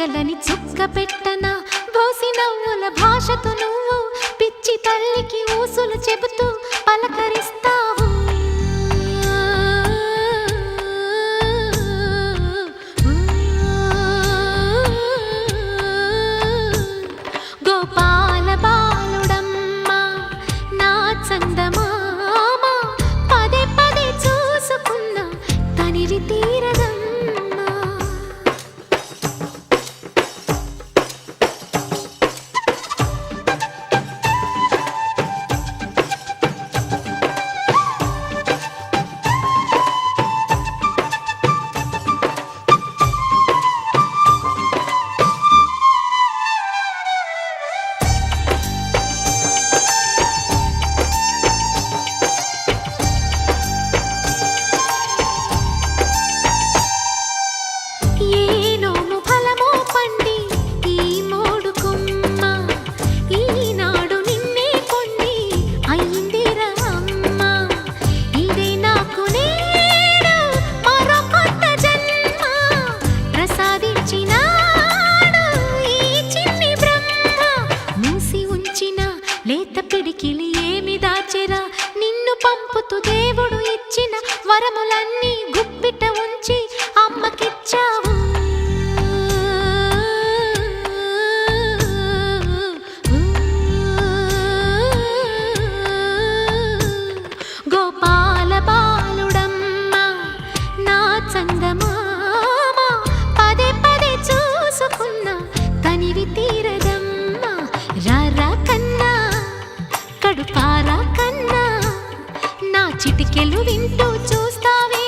తగలని చుక్క పెట్టనా బోసి నవ్వుల భాషతో నువ్వు పిచ్చి తల్లికి ఊసులు చెబుతూ పలకరిస్తావు. గోపాల బాలుడమ్మ నా చందమామ పదే పదే చూసుకున్న తనివి తీరదమ్మ. లేత పిడికిలి ఏమి దాచెరా నిన్ను పంపుతూ దేవుడు ఇచ్చిన వరములన్నీ గుప్పిట ఉంచి అమ్మకిచ్చావు. గోపాల బాలుడమ్మ నా చందమామ పదే పదే చూసుకున్న తనివి తీరదమ్మ. రారా కన్నా కడుపారా కన్నా నా చిటికెలు వింటూ చూస్తావే